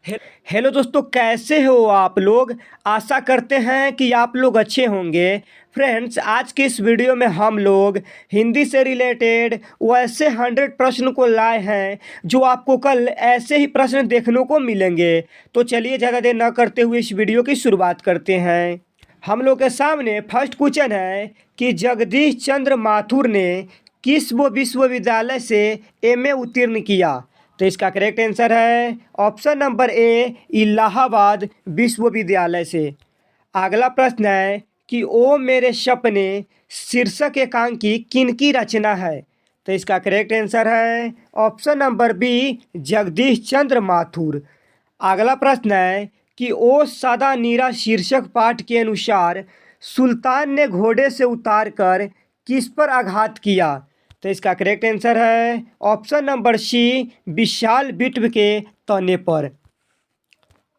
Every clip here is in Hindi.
हे- हेलो दोस्तों, कैसे हो आप लोग। आशा करते हैं कि आप लोग अच्छे होंगे। फ्रेंड्स, आज के इस वीडियो में हम लोग हिंदी से रिलेटेड वैसे 100 प्रश्न को लाए हैं जो आपको कल ऐसे ही प्रश्न देखने को मिलेंगे। तो चलिए ज़्यादा देर न करते हुए इस वीडियो की शुरुआत करते हैं। हम लोग के सामने फर्स्ट क्वेश्चन है कि जगदीश चंद्र माथुर ने किस वो विश्वविद्यालय से एमए उत्तीर्ण किया। तो इसका करेक्ट आंसर है ऑप्शन नंबर ए, इलाहाबाद विश्वविद्यालय से। अगला प्रश्न है कि ओ मेरे सपने शीर्षक एकांकी किनकी रचना है। तो इसका करेक्ट आंसर है ऑप्शन नंबर बी, जगदीश चंद्र माथुर। अगला प्रश्न है कि ओ सदा नीरा शीर्षक पाठ के अनुसार सुल्तान ने घोड़े से उतारकर किस पर आघात किया। तो इसका करेक्ट आंसर है ऑप्शन नंबर सी, विशाल विट्व के तने पर।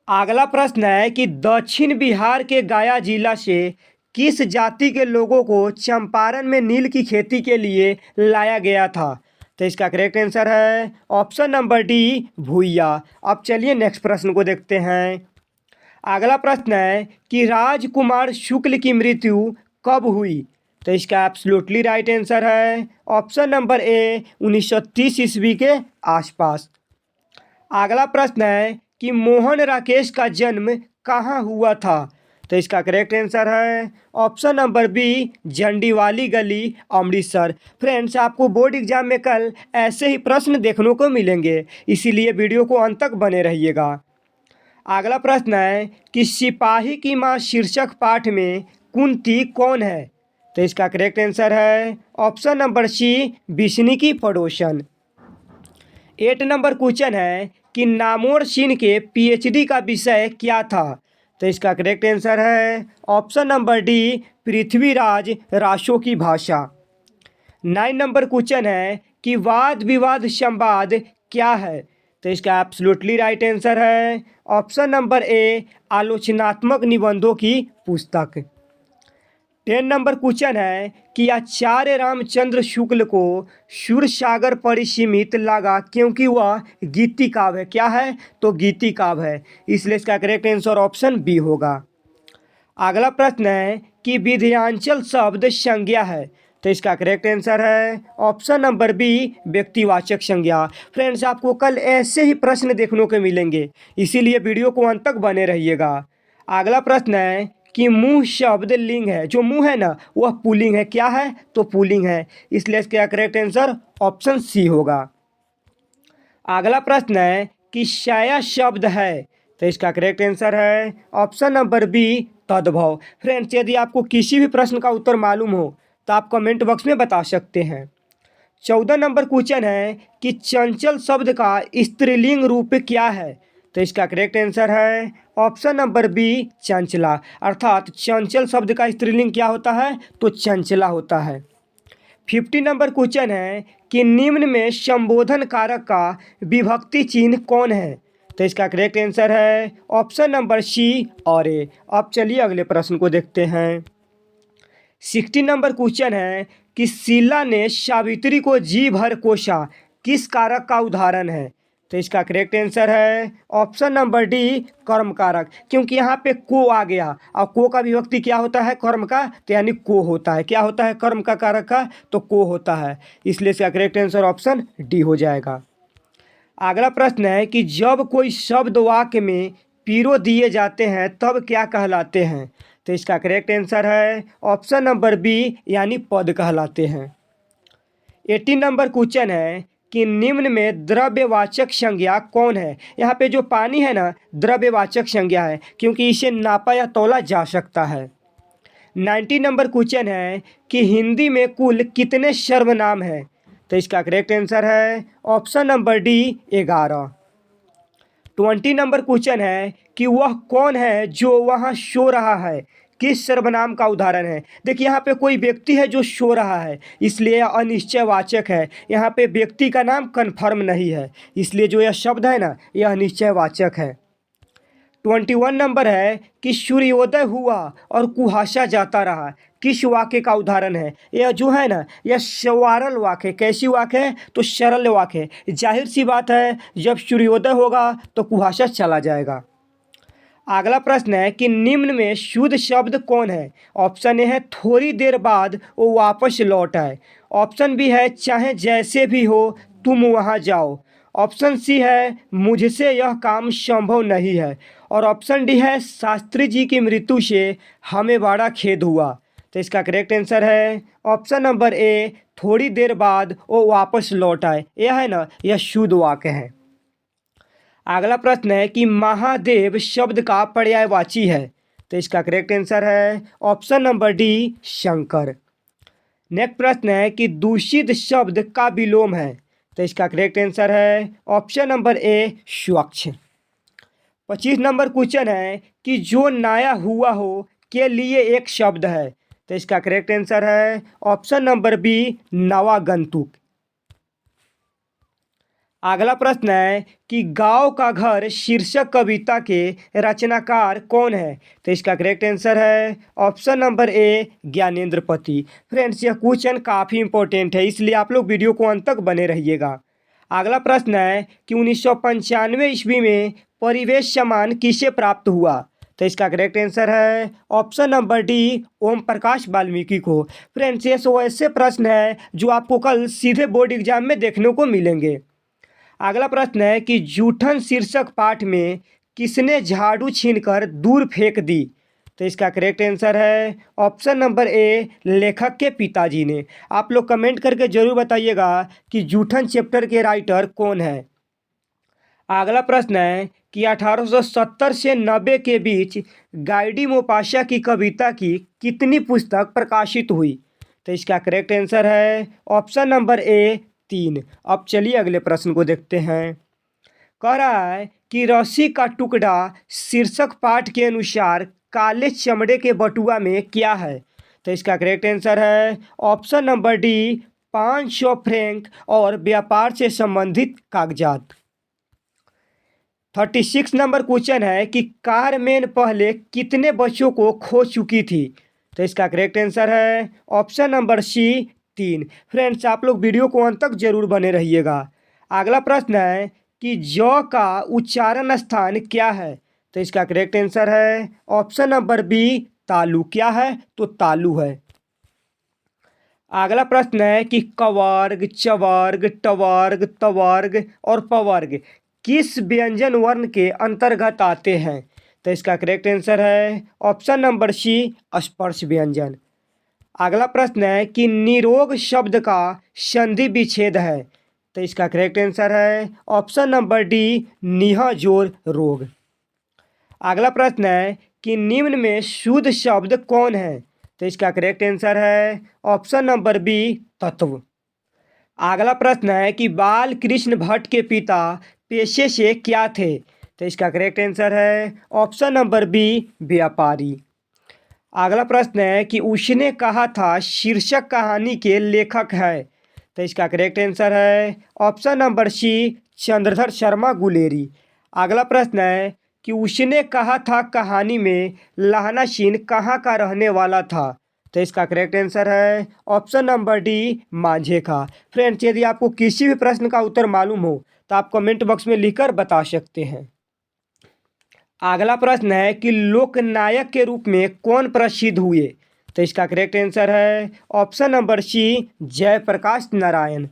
अगला प्रश्न है कि दक्षिण बिहार के गया जिला से किस जाति के लोगों को चंपारण में नील की खेती के लिए लाया गया था। तो इसका करेक्ट आंसर है ऑप्शन नंबर डी, भूइया। अब चलिए नेक्स्ट प्रश्न को देखते हैं। अगला प्रश्न है कि राजकुमार शुक्ल की मृत्यु कब हुई। तो इसका एब्सोल्युटली राइट आंसर है ऑप्शन नंबर ए, 1930 ईस्वी के आसपास। अगला प्रश्न है कि मोहन राकेश का जन्म कहाँ हुआ था। तो इसका करेक्ट आंसर है ऑप्शन नंबर बी, झंडीवाली गली, अमृतसर। फ्रेंड्स, आपको बोर्ड एग्जाम में कल ऐसे ही प्रश्न देखने को मिलेंगे, इसीलिए वीडियो को अंत तक बने रहिएगा। अगला प्रश्न है कि सिपाही की मां शीर्षक पाठ में कुंती कौन है। तो इसका करेक्ट आंसर है ऑप्शन नंबर सी, बिस्नी की पड़ोसन। 8 नंबर क्वेश्चन है कि नामोर सिंह के पीएचडी का विषय क्या था। तो इसका करेक्ट आंसर है option number D, Prithviraj Raso की भाषा। 9 नंबर क्वेश्चन है कि वाद विवाद संवाद क्या है। तो इसका एब्सोल्युटली राइट आंसर है ऑप्शन नंबर ए, आलोचनात्मक निबंधों की पुस्तक। 10 नंबर क्वेश्चन है कि आचार्य रामचंद्र शुक्ल को सूरसागर परिसीमित लगा क्योंकि वह गीति काव्य है। क्या है? तो गीति काव्य है, इसलिए इसका करेक्ट आंसर ऑप्शन बी होगा। अगला प्रश्न है कि विंध्याचल शब्द संज्ञा है। तो इसका करेक्ट आंसर है ऑप्शन नंबर बी, व्यक्तिवाचक संज्ञा। फ्रेंड्स, आपको कल ऐसे ही प्रश्न देखने को मिलेंगे, इसीलिए वीडियो को अंत तक बने रहिएगा। अगला प्रश्न है कि मुंह शब्द लिंग है, जो मुंह है ना वह पुल्लिंग है। क्या है? तो पुल्लिंग है, इसलिए इसका करेक्ट आंसर ऑप्शन सी होगा। अगला प्रश्न है कि साया शब्द है। तो इसका करेक्ट आंसर है ऑप्शन नंबर बी, तद्भव। फ्रेंड्स, यदि आपको किसी भी प्रश्न का उत्तर मालूम हो तो आप कमेंट बॉक्स में बता सकते हैं। 14 नंबर क्वेश्चन है कि चंचल शब्द का स्त्रीलिंग रूप क्या है। तो इसका करेक्ट आंसर है ऑप्शन नंबर बी, चंचला। अर्थात चंचल शब्द का स्त्रीलिंग क्या होता है? तो चंचला होता है। 50 नंबर क्वेश्चन है कि निम्न में संबोधन कारक का विभक्ति चिन्ह कौन है। तो इसका करेक्ट आंसर है ऑप्शन नंबर सी, और ए। अब चलिए अगले प्रश्न को देखते हैं। 60 नंबर क्वेश्चन है कि शीला ने सावित्री को जी भर कोसा किस कारक का उदाहरण है। तो इसका करेक्ट आंसर है ऑप्शन नंबर डी, कर्म कारक। क्योंकि यहाँ पे को आ गया और को का विभक्ति क्या होता है? कर्म का, तो यानी को होता है। क्या होता है? कर्म का कारक का, तो को होता है, इसलिए इसका करेक्ट आंसर ऑप्शन डी हो जाएगा। अगला प्रश्न है कि जब कोई शब्द वाक्य में पीरो दिए जाते हैं तब क्या कहलाते हैं। तो इसका करेक्ट आंसर है ऑप्शन नंबर बी, यानी पद कहलाते हैं। 18 नंबर क्वेश्चन है कि निम्न में द्रव्यवाचक संज्ञा कौन है। यहाँ पे जो पानी है ना, द्रव्यवाचक संज्ञा है, क्योंकि इसे नापा या तौला जा सकता है। 90 नंबर क्वेश्चन है कि हिंदी में कुल कितने सर्वनाम हैं। तो इसका करेक्ट आंसर है option number D, 11। 20 number question है कि वह कौन है जो वहाँ सो रहा है, किस सर्वनाम का उदाहरण है। देखिए, यहाँ पे कोई व्यक्ति है जो सो रहा है, इसलिए यह अनिश्चयवाचक है। यहाँ पे व्यक्ति का नाम कन्फर्म नहीं है, इसलिए जो यह शब्द है ना, यह अनिश्चयवाचक है। 21 नंबर है कि सूर्योदय हुआ और कुहासा जाता रहा, किस वाक्य का उदाहरण है? यह जो है ना, यह सरल वाक्य है। कैसी वाक्य है? तो सरल वाक्य है। जाहिर सी बात है, जब सूर्योदय होगा तो कुहासा चला जाएगा। अगला प्रश्न है कि निम्न में शुद्ध शब्द कौन है? ऑप्शन ए है थोड़ी देर बाद वो वापस लौट आए। ऑप्शन बी है चाहे जैसे भी हो तुम वहाँ जाओ। ऑप्शन सी है मुझसे यह काम संभव नहीं है। और ऑप्शन डी है शास्त्री जी की मृत्यु से हमें बड़ा खेद हुआ। तो इसका करेक्ट आंसर है ऑप्शन नंबर ए, थोड़ी देर बाद वो वापस लौट आए। यह है ना, यह शुद्ध वाक्य है। अगला प्रश्न है कि महादेव शब्द का पर्यायवाची है। तो इसका करेक्ट आंसर है option number D, Shankar. Next प्रश्न है कि दूषित शब्द का विलोम है। तो इसका करेक्ट आंसर है ऑप्शन नंबर ए, स्वच्छ। 25 नंबर क्वेश्चन है कि जो नया हुआ हो के लिए एक शब्द है। तो इसका करेक्ट आंसर है ऑप्शन नंबर बी, नवागंतुक। अगला प्रश्न है कि गांव का घर शीर्षक कविता के रचनाकार कौन है? तो इसका करेक्ट आंसर है ऑप्शन नंबर ए, ज्ञानेंद्र पति। फ्रेंड्स, यह क्वेश्चन काफ़ी इंपॉर्टेंट है, इसलिए आप लोग वीडियो को अंत तक बने रहिएगा। अगला प्रश्न है कि 1995 ईस्वी में परिवेश सम्मान किसे प्राप्त हुआ? तो इसका करेक्ट आंसर है option number D, Om Prakash Valmiki को। फ्रेंड्स, ये सो ऐसे प्रश्न है जो आपको कल सीधे बोर्ड एग्जाम में देखने को मिलेंगे। अगला प्रश्न है कि जूठन शीर्षक पाठ में किसने झाड़ू छीनकर दूर फेंक दी? तो इसका करेक्ट आंसर है ऑप्शन नंबर ए, लेखक के पिताजी ने। आप लोग कमेंट करके जरूर बताइएगा कि जूठन चैप्टर के राइटर कौन है। अगला प्रश्न है कि 1870 से 90 के बीच गाइडी मोपाशा की कविता की कितनी पुस्तक प्रकाशित हुई? तो इसका करेक्ट आंसर है ऑप्शन नंबर ए, 3। अब चलिए अगले प्रश्न को देखते हैं। कह रहा है कि रस्सी का टुकड़ा शीर्षक पाठ के अनुसार काले चमड़े के बटुआ में क्या है? तो इसका करेक्ट आंसर है ऑप्शन नंबर डी, 500 फ्रैंक और व्यापार से संबंधित कागजात। 36 नंबर क्वेश्चन है कि कारमेन पहले कितने बच्चों को खो चुकी थी? तो इसका करेक्ट आंसर है ऑप्शन नंबर सी, 3। फ्रेंड्स, आप लोग वीडियो को अंत तक जरूर बने रहिएगा। अगला प्रश्न है कि जौ का उच्चारण स्थान क्या है? तो इसका करेक्ट आंसर है ऑप्शन नंबर बी, तालु। क्या है? तो तालु है। अगला प्रश्न है कि कवर्ग, चवर्ग, टवर्ग, तवर्ग और पवर्ग किस व्यंजन वर्ण के अंतर्गत आते हैं? तो इसका करेक्ट आंसर है ऑप्शन नंबर सी, स्पर्श व्यंजन। अगला प्रश्न है कि निरोग शब्द का संधि विच्छेद है। तो इसका करेक्ट आंसर है ऑप्शन नंबर डी, निह जोर रोग। अगला प्रश्न है कि निम्न में शुद्ध शब्द कौन है? तो इसका करेक्ट आंसर है ऑप्शन नंबर बी, तत्व। अगला प्रश्न है कि बाल कृष्ण भट्ट के पिता पेशे से क्या थे? तो इसका करेक्ट आंसर है ऑप्शन नंबर बी, व्यापारी। अगला प्रश्न है कि उसने कहा था शीर्षक कहानी के लेखक है। तो इसका करेक्ट आंसर है option number C, Chandradhar Sharma Guleri. अगला प्रश्न है कि उसने कहा था कहानी में लहना सिंह कहाँ का रहने वाला था? तो इसका करेक्ट आंसर है ऑप्शन नंबर डी, मांझे का। फ्रेंड्स, यदि आपको किसी भी प्रश्न का उत्तर मालूम हो तो आप कमेंट बॉक्स में लिखकर बता सकते हैं। अगला प्रश्न है कि लोकनायक के रूप में कौन प्रसिद्ध हुए? तो इसका करेक्ट आंसर है option number C, Jayaprakash Narayan.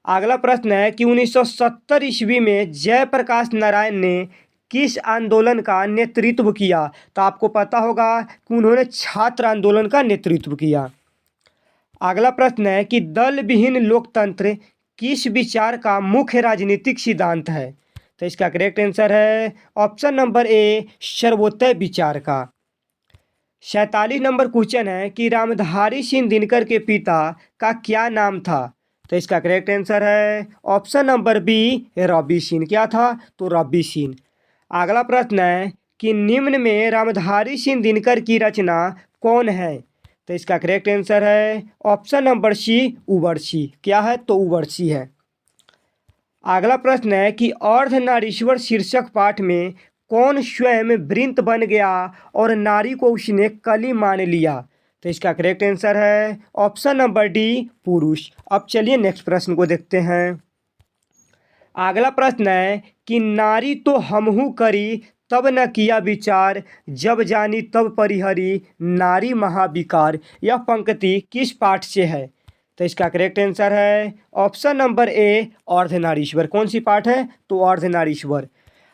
अगला प्रश्न है कि 1970 ईस्वी में जयप्रकाश नारायण ने किस आंदोलन का नेतृत्व किया? तो आपको पता होगा कि उन्होंने छात्र आंदोलन का नेतृत्व किया। अगला प्रश्न है कि दल विहीन लोकतंत्र किस विचार का मुख्य राजनीतिक सिद्धांत है? तो इसका करेक्ट आंसर है ऑप्शन नंबर ए, सर्वोदय विचार का। 47 नंबर क्वेश्चन है कि रामधारी सिंह दिनकर के पिता का क्या नाम था? तो इसका करेक्ट आंसर है option number B, Ravi Singh. क्या था? तो रवि सिंह। अगला प्रश्न है कि निम्न में रामधारी सिंह दिनकर की रचना कौन है? तो इसका करेक्ट आंसर है ऑप्शन नंबर सी, उवर्सी। क्या है? तो उवर्सी है। अगला प्रश्न है कि अर्धनारीश्वर शीर्षक पाठ में कौन स्वयं वृंत बन गया और नारी को उसने कली मान लिया? तो इसका करेक्ट आंसर है ऑप्शन नंबर डी पुरुष। अब चलिए नेक्स्ट प्रश्न को देखते हैं। अगला प्रश्न है कि नारी तो हमहु करी तब न किया विचार, जब जानी तब परिहरी नारी महाविकार। यह पंक्ति किस पाठ से है? तो इसका करेक्ट आंसर है ऑप्शन नंबर ए अर्धनारीश्वर। कौन सी पाठ है? तो अर्धनारीश्वर।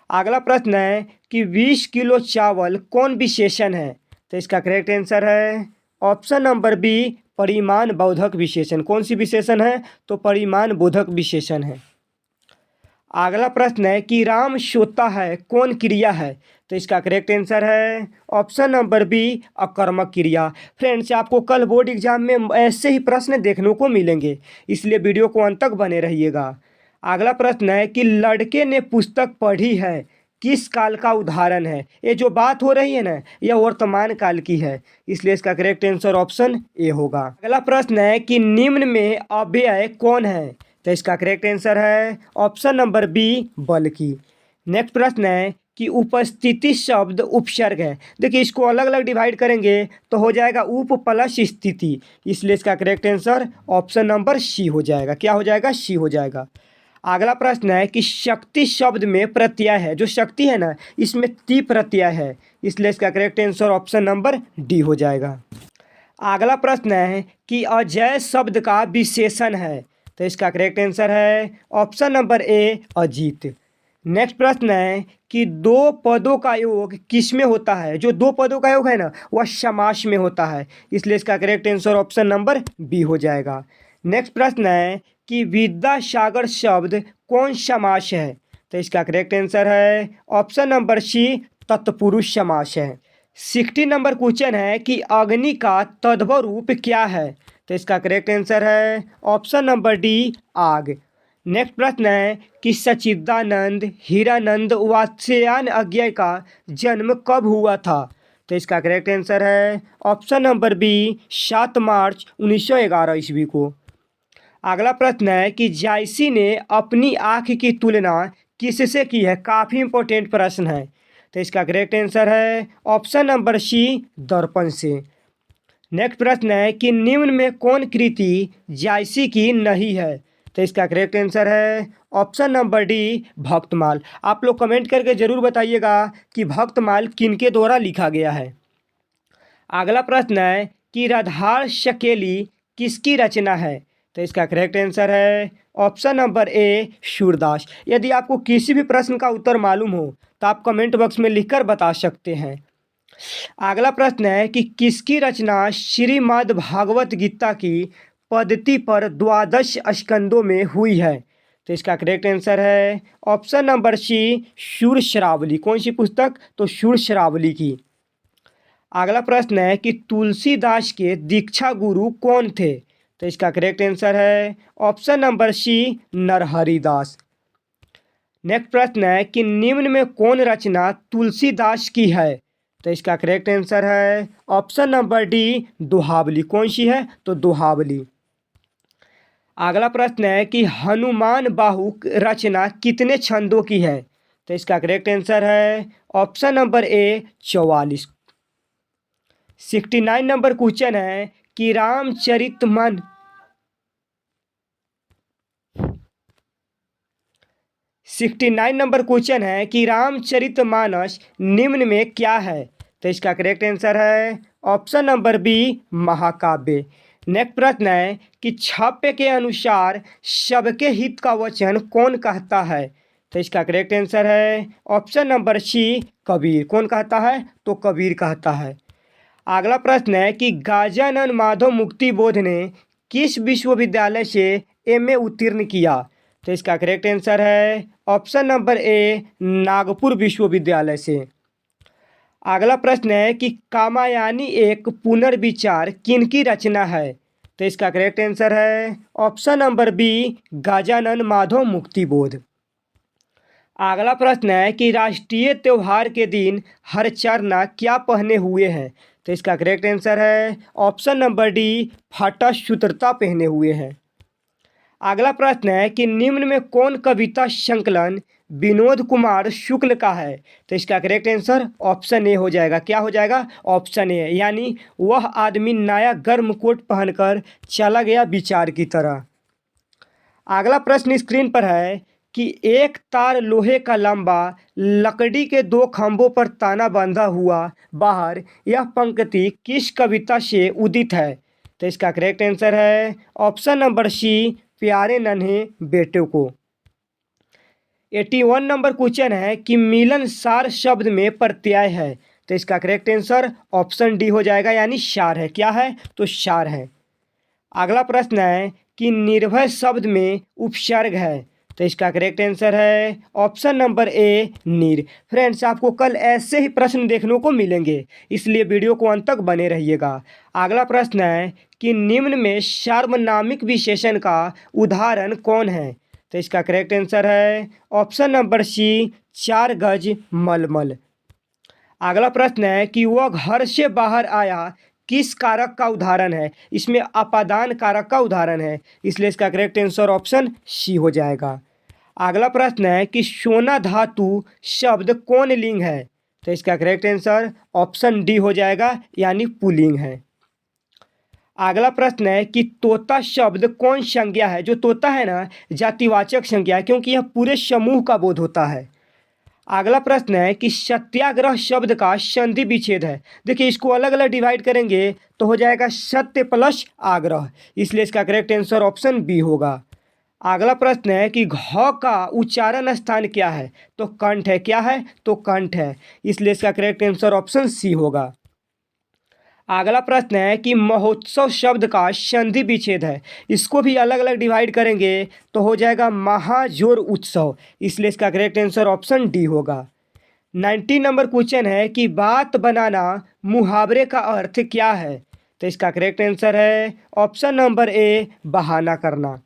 अगला प्रश्न है कि 20 किलो चावल कौन विशेषण है? तो इसका करेक्ट आंसर है ऑप्शन नंबर बी परिमाण बोधक विशेषण। कौन सी विशेषण है? तो परिमाण बोधक विशेषण है। अगला प्रश्न है कि राम सोता है कौन क्रिया है? तो इसका करेक्ट आंसर है ऑप्शन नंबर बी अकर्मक क्रिया। फ्रेंड्स, आपको कल बोर्ड एग्जाम में ऐसे ही प्रश्न देखने को मिलेंगे, इसलिए वीडियो को अंत तक बने रहिएगा। अगला प्रश्न है कि लड़के ने पुस्तक पढ़ी है किस काल का उदाहरण है? ये जो बात हो रही है ना, यह वर्तमान काल की है, इसलिए इसका करेक्ट आंसर ऑप्शन ए होगा। अगला प्रश्न है कि निम्न में अव्यय कौन है? तो इसका करेक्ट आंसर है ऑप्शन नंबर बी बल्कि। नेक्स्ट प्रश्न है कि उपस्थिति शब्द उपसर्ग है। देखिए, इसको अलग अलग डिवाइड करेंगे तो हो जाएगा उप प्लस स्थिति, इसलिए इसका correct answer option number C हो जाएगा। क्या हो जाएगा? सी हो जाएगा। अगला प्रश्न है कि शक्ति शब्द में प्रत्यय है। जो शक्ति है ना, इसमें ती प्रत्यय है, इसलिए इसका correct answer option number D हो जाएगा। अगला प्रश्न है कि अजय शब्द का विशेषण है। तो इसका करेक्ट आंसर है ऑप्शन नंबर ए अजीत। नेक्स्ट प्रश्न है कि दो पदों का योग किस में होता है? जो दो पदों का योग है ना, वह समास में होता है, इसलिए इसका correct answer option number B हो जाएगा। नेक्स्ट प्रश्न है कि विद्यासागर शब्द कौन समास है? तो इसका करेक्ट आंसर है ऑप्शन नंबर सी तत्पुरुष समास है। 60 नंबर क्वेश्चन है कि अग्नि का तद्भव रूप क्या है? तो इसका करेक्ट आंसर है ऑप्शन नंबर डी आग। नेक्स्ट प्रश्न है कि सच्चिदानंद हीरानंद वात्स्यायन अज्ञा का जन्म कब हुआ था? तो इसका करेक्ट आंसर है ऑप्शन नंबर बी 7 मार्च 1911 ईस्वी को। अगला प्रश्न है कि जायसी ने अपनी आँख की तुलना किससे की है? काफ़ी इंपॉर्टेंट प्रश्न है, तो इसका करेक्ट आंसर है ऑप्शन नंबर सी दर्पण से। नेक्स्ट प्रश्न है कि निम्न में कौन कृति जायसी की नहीं है? तो इसका करेक्ट आंसर है ऑप्शन नंबर डी भक्तमाल। आप लोग कमेंट करके ज़रूर बताइएगा कि भक्तमाल किनके द्वारा लिखा गया है। अगला प्रश्न है कि राधार शकेली किसकी रचना है? तो इसका करेक्ट आंसर है ऑप्शन नंबर ए सूरदास। यदि आपको किसी भी प्रश्न का उत्तर मालूम हो तो आप कमेंट बॉक्स में लिखकर बता सकते हैं। अगला प्रश्न है कि किसकी रचना श्रीमद् भागवत गीता की पद्धति पर 12 स्कंदों में हुई है? तो इसका करेक्ट आंसर है ऑप्शन नंबर सी शूरश्रावली। कौन सी पुस्तक? तो शूरश्रावली की। अगला प्रश्न है कि तुलसीदास के दीक्षा गुरु कौन थे? तो इसका करेक्ट आंसर है option number C Narharidas. Next प्रश्न है कि निम्न में कौन रचना तुलसीदास की है? तो इसका करेक्ट आंसर है ऑप्शन नंबर डी दोहावली। कौन सी है? तो दोहावली। अगला प्रश्न है कि हनुमान बाहुक रचना कितने छंदों की है? तो इसका करेक्ट आंसर है ऑप्शन नंबर ए 44। 69 नंबर क्वेश्चन है कि रामचरितमानस 69 नंबर क्वेश्चन है कि रामचरितमानस निम्न में क्या है? तो इसका करेक्ट आंसर है ऑप्शन नंबर बी महाकाव्य। नेक्स्ट प्रश्न है कि छाप्य के अनुसार सबके हित का वचन कौन कहता है? तो इसका करेक्ट आंसर है ऑप्शन नंबर सी कबीर। कौन कहता है? तो कबीर कहता है। अगला प्रश्न है कि गजानन माधव मुक्ति बोध ने किस विश्वविद्यालय से एमए उत्तीर्ण किया? तो इसका करेक्ट आंसर है ऑप्शन नंबर ए नागपुर विश्वविद्यालय से। अगला प्रश्न है कि कामायनी एक पुनर्विचार किनकी रचना है? तो इसका करेक्ट आंसर है option number B Gajanan Madhav Muktibodh. अगला प्रश्न है कि राष्ट्रीय त्यौहार के दिन हरचरना क्या पहने हुए हैं? तो इसका करेक्ट आंसर है ऑप्शन नंबर डी फटा सूत्रता पहने हुए हैं। अगला प्रश्न है कि निम्न में कौन कविता संकलन विनोद कुमार शुक्ल का है। तो इसका करेक्ट आंसर ऑप्शन ए हो जाएगा। क्या हो जाएगा? ऑप्शन ए, यानी वह आदमी नया गर्म कोट पहनकर चला गया विचार की तरह। अगला प्रश्न स्क्रीन पर है कि एक तार लोहे का लंबा लकड़ी के दो खंभों पर ताना बांधा हुआ बाहर, यह पंक्ति किस कविता से उदित है? तो इसका करेक्ट आंसर है ऑप्शन नंबर सी, प्यारे नन्हे बेटों को। 81 नंबर क्वेश्चन है कि मिलनसार शब्द में प्रत्यय है। तो इसका करेक्ट आंसर ऑप्शन डी हो जाएगा, यानी सार है। क्या है? तो सार है। अगला प्रश्न है कि निर्भय शब्द में उपसर्ग है। तो इसका करेक्ट आंसर है ऑप्शन नंबर ए, नीर। फ्रेंड्स, आपको कल ऐसे ही प्रश्न देखने को मिलेंगे, इसलिए वीडियो को अंत तक बने रहिएगा। अगला प्रश्न है कि निम्न में सार्वनामिक विशेषण का उदाहरण कौन है? तो इसका करेक्ट आंसर है ऑप्शन नंबर सी, 4 गज मलमल। अगला प्रश्न है कि वह घर से बाहर आया किस कारक का उदाहरण है? इसमें अपादान कारक का उदाहरण है, इसलिए इसका करेक्ट आंसर ऑप्शन सी हो जाएगा। अगला प्रश्न है कि सोना धातु शब्द कौन लिंग है? तो इसका करेक्ट आंसर ऑप्शन डी हो जाएगा, यानी पुल्लिंग है। अगला प्रश्न है कि तोता शब्द कौन संज्ञा है? जो तोता है ना, जातिवाचक संज्ञा है, क्योंकि यह पूरे समूह का बोध होता है। अगला प्रश्न है कि सत्याग्रह शब्द का संधि विच्छेद है। देखिए, इसको अलग अलग डिवाइड करेंगे तो हो जाएगा सत्य प्लस आग्रह, इसलिए इसका करेक्ट आंसर ऑप्शन बी होगा। अगला प्रश्न है कि घ का उच्चारण स्थान क्या है? तो कंठ है। क्या है? तो कंठ है, इसलिए इसका करेक्ट आंसर ऑप्शन सी होगा। अगला प्रश्न है कि महोत्सव शब्द का संधि विच्छेद है। इसको भी अलग अलग डिवाइड करेंगे तो हो जाएगा महाजोर उत्सव, इसलिए इसका करेक्ट आंसर ऑप्शन डी होगा। 90 नंबर क्वेश्चन है कि बात बनाना मुहावरे का अर्थ क्या है? तो इसका करेक्ट आंसर है ऑप्शन नंबर ए, बहाना करना।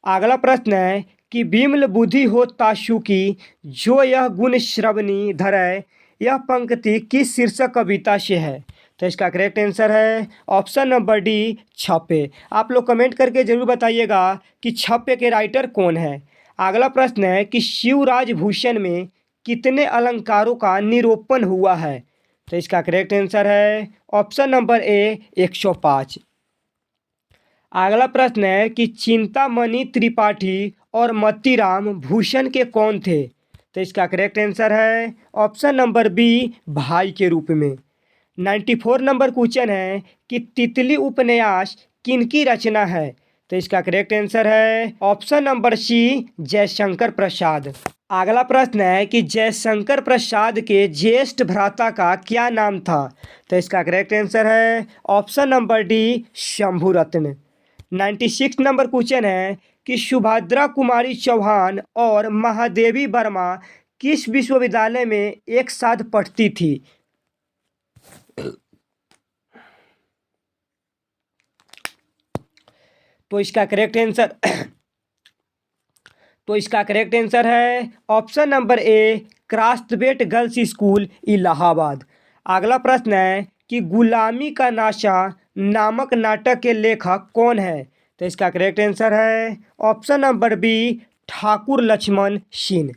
अगला प्रश्न है कि विमल बुद्धि हो ताशु की, जो यह गुण श्रवणी धरै, यह पंक्ति किस शीर्षक कविता से है? तो इसका करेक्ट आंसर है ऑप्शन नंबर डी, छप्पे। आप लोग कमेंट करके जरूर बताइएगा कि छप्पे के राइटर कौन है। अगला प्रश्न है कि शिवराज भूषण में कितने अलंकारों का निरूपण हुआ है? तो इसका करेक्ट आंसर है ऑप्शन नंबर ए, 105। अगला प्रश्न है कि चिंतामणि त्रिपाठी और मोतीराम भूषण के कौन थे? तो इसका करेक्ट आंसर है ऑप्शन नंबर बी, भाई के रूप में। 94 नंबर क्वेश्चन है कि तितली उपन्यास किनकी रचना है? तो इसका करेक्ट आंसर है ऑप्शन नंबर सी, जयशंकर प्रसाद। अगला प्रश्न है कि जयशंकर प्रसाद के ज्येष्ठ भ्राता का क्या नाम था? तो इसका करेक्ट आंसर है option number D, Shambhuratna. 96 number question है कि सुभद्रा कुमारी चौहान और महादेवी वर्मा किस विश्वविद्यालय में एक साथ पढ़ती थी? तो इसका करेक्ट आंसर है option number A, Crosthwaite girls school, Allahabad. अगला प्रश्न है कि गुलामी का नाशा नामक नाटक के लेखक कौन है? तो इसका करेक्ट आंसर है option number B, Thakur Laxman Singh.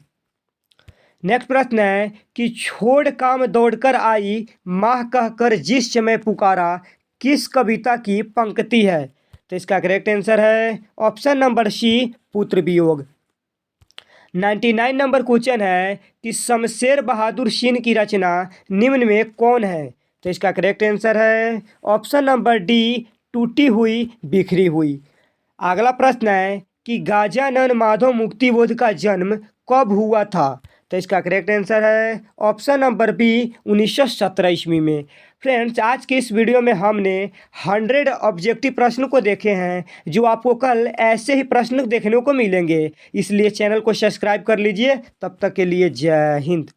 Next प्रश्न है कि छोड़ काम दौड़कर आई माँ कहकर जिस समय पुकारा, किस कविता की पंक्ति है? तो इसका करेक्ट आंसर है ऑप्शन नंबर सी, पुत्र वियोग। 99 नंबर क्वेश्चन है कि शमशेर बहादुर सिंह की रचना निम्न में कौन है? तो इसका करेक्ट आंसर है ऑप्शन नंबर डी, टूटी हुई बिखरी हुई। अगला प्रश्न है कि गजानन माधव मुक्तिबोध का जन्म कब हुआ था? तो इसका करेक्ट आंसर है ऑप्शन नंबर बी, 1917 ईस्वी में। फ्रेंड्स, आज के इस वीडियो में हमने 100 ऑब्जेक्टिव प्रश्न को देखे हैं, जो आपको कल ऐसे ही प्रश्न देखने को मिलेंगे, इसलिए चैनल को सब्सक्राइब कर लीजिए। तब तक के लिए जय हिंद।